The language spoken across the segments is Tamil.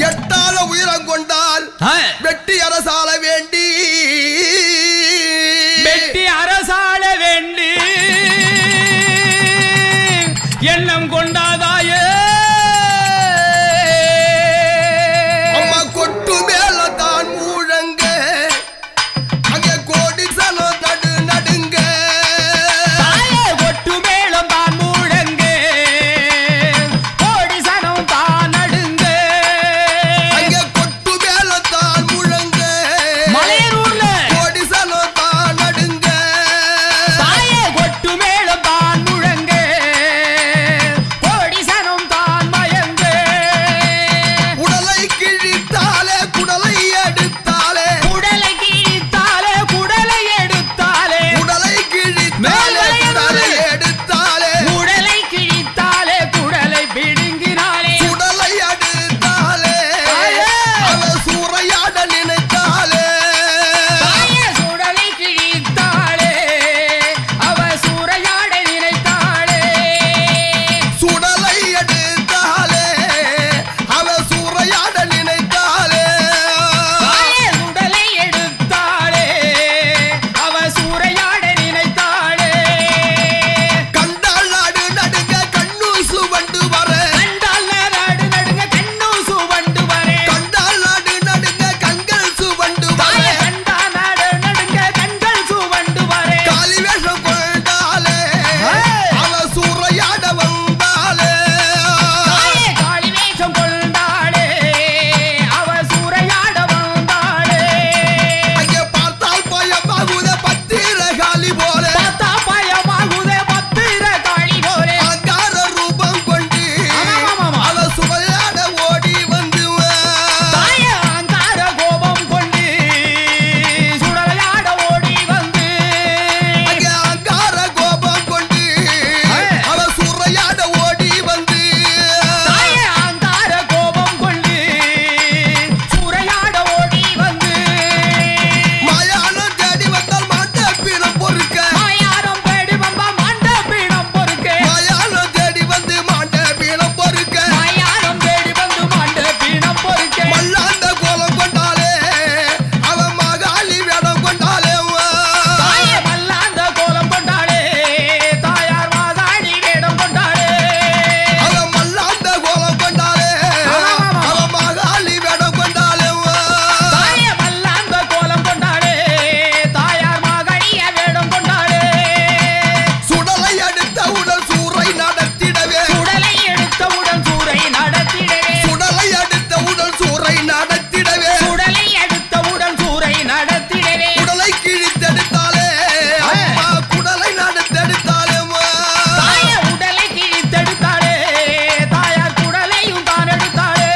எட்டால உயிரம் கொண்டால் வெட்டி அரசாள வேண்டி எண்ணம் கொண்டாதாயே அம்மா கொட்டு மேல தான் மூழங்க அங்கே கோடி சனம் நடு நடுங்க கொட்டு மேளம் தான் மூழங்க கோடி சனம் தான் நடுங்க அங்கே கொட்டு மேல தான் மூழங்க மலையூர்ல கோடி சனம் தான் நடுங்க கொட்டு மேளம் தான் முழங்க கோடி சனம் தான் மயங்க உடலை கிழித்தாலே குடலை எடுத்தாலே குடலை கிழித்தாலே குடலை எடுத்தாலே உடலை கிழித்தாலே குடலை எடுத்தாலே குடலை கிழித்தாலே குடலை பிடுங்கினாலே குடலை எடுத்தாலே அவ சூறையாட நினைத்தாலே சுடலை கிழித்தாளே அவ சூறையாட நினைத்தாளே சுடலை எடுத்தாலே அவ சூறையாட நினைத்தாலே சுடலை எடுத்தாளே அவ சூறையாட நினைத்தாளே கண்டால் நாடு நடுங்க கண்ணு சுவண்டு வர கண்டால் நாடு நடுங்க கண்ணு சுவண்டு வரே கண்டால் நாடு நடுங்க கண்கள் சுவண்டு வர கண்டா நாடு நடுங்க கண்கள் சுவண்டு வரே காலி வேஷம் கொண்டாலே அவ சூறையாட வந்தாலே காளி வேஷம் கொண்டாளே அவ சூறையாட வந்தாளே அங்கே பார்த்தால் பயமாகுத பத்திர காலி போல பார்த்தா பயமாகுதே பத்திர காளி போலே அங்கார ரூபம் கொண்டு ஆமாமாமா. அவ சுவையாட ஓடி வந்து தாய அங்கார கோபம் கொண்டு சுடலையாட ஓடி வந்து அங்கே அங்கார கோபம் கொண்டு அவ சூறையாட ஓடி வந்து தாய அங்கார கோபம் கொண்டு சூறையாட ஓடி வந்து மாயானம் தேடி வந்தால் மாட்ட பீடம் பொறுக்க மாயாரம் பேடி வந்தா மாண்ட பீடம் பொறுக்க மாயானம் தேடி வந்து மாட்ட பீடம் பொறுக்க மாயாரம் தேடி வந்து மாண்ட பீடம் பொறுக்க மல்லாந்த கோலம் கொண்டாலே அவ மகாளி வேடம் கொண்டாலே தாய மல்லாந்த கோலம் கொண்டாளே தாயார் மாதாடி வேடம் கொண்டாளே அவ மல்லாந்த கோலம் கொண்டாலே அவ மகாளி வேடம் கொண்டாலே தாய மல்லாந்த கோலம் கொண்டாளே தாயார் மாகழிய வேடம் கொண்டாளே சுடலை எடுத்த உடல் சூறை நடத்திடவே சுடலை எடுத்தவுடன் சூறை நடத்திடவே சுடலை எடுத்த உடல் சூறை நடத்திடவே சுடலை எடுத்தவுடன் சூறை நடத்திடவே உடலை கிழித்தெடுத்தாலே அம்மா குடலை நடத்தெடுத்தாலே தாய உடலை கிழித்தெடுத்தாளே தாயார் குடலையும் தான் எடுத்தாளே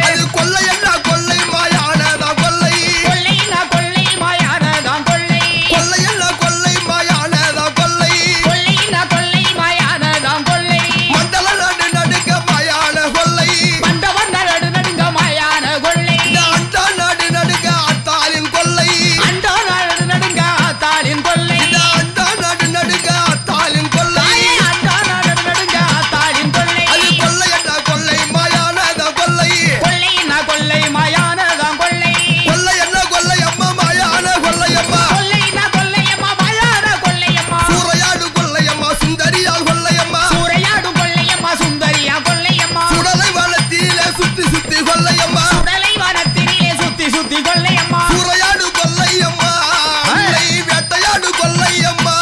அது கொள்ளை என்ன கொள்ளை மாயானதான் கொள்ளை கொள்ளைனா கொள்ளை மாயானதான் கொள்ளை கொள்ளை என்ன கொள்ளை மாயானதான் கொள்ளை கொள்ளைனா கொள்ளை மாயானதான் கொள்ளை மண்டல நடு நடுங்க மாயான கொள்ளை மண்டபம் நடு நடுங்க மாயான கொள்ளை இந்த அண்டா நடு நடுங்க அத்தாலின் கொள்ளை அண்டோ நடு நடுங்க தாளின் கொள்ளை இந்த அண்டா நடு நடுங்க அத்தாலின் கொள்ளை தாயே அண்டோ நடு நடுங்க தாளின் கொள்ளை அது கொள்ளை என்ன கொள்ளை மாயானதான் கொள்ளை கொள்ளைனா கொள்ளை மாயானதான் கொள்ளை கொள்ளை என்ன கொள்ளை அம்மா மாயான கொள்ளை அம்மா கொள்ளைனா கொள்ளையம்மா மாயான கொள்ளையம்மா சூறையாடு கொள்ளை அம்மா சுந்தரியால் கொள்ளை அம்மா சூறையாடும் கொள்ளையம்மா சுந்தரியா கொள்ளையம்மா சுடலை வளத்திலே சுத்தி சுத்தி கொள்ளை அம்மா சுடலை வனத்தினிலே சுத்தி சுத்தி கொள்ளையம்மா சூறையாடு கொள்ளை அம்மா அன்னை வேட்டையாடு கொள்ளை அம்மா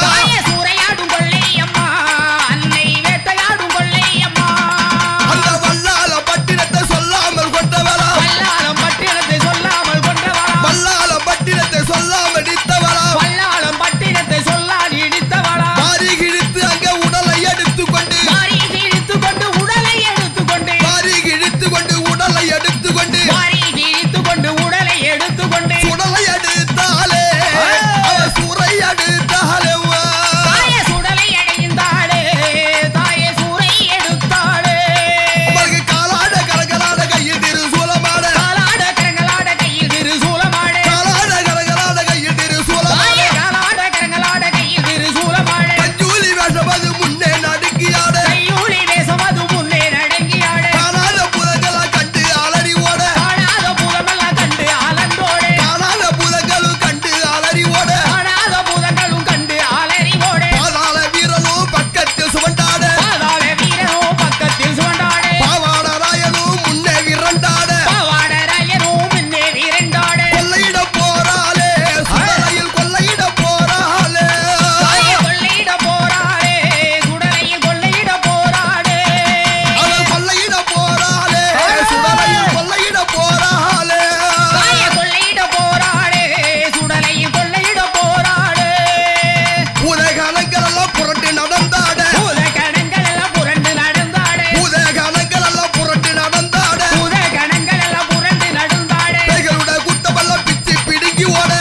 தாயே சூறையாடும் கொள்ளையம்மா அன்னை வேட்டையாடும் கொள்ளையம்மா அந்த வல்லால பட்டினத்தை சொல்லாமல் கொண்டவளா வல்லாளம் பட்டினத்தை சொல்லாமல் கொண்டவளா வல்லால பட்டினத்தை சொல்லாமல் இடித்தவளா வல்லாளம் பட்டினத்தை சொல்லால் இடித்தவளா மாறி கிழித்து அங்கே உடலை எடுத்துக்கொண்டு மாறி கிழித்து கொண்டு உடலை எடுத்துக்கொண்டு மாறி கிழித்து கொண்டு உடலை எடுத்துக்கொண்டு மாறி கிழித்து கொண்டு உடலை எடுத்துக்கொண்டு ஓட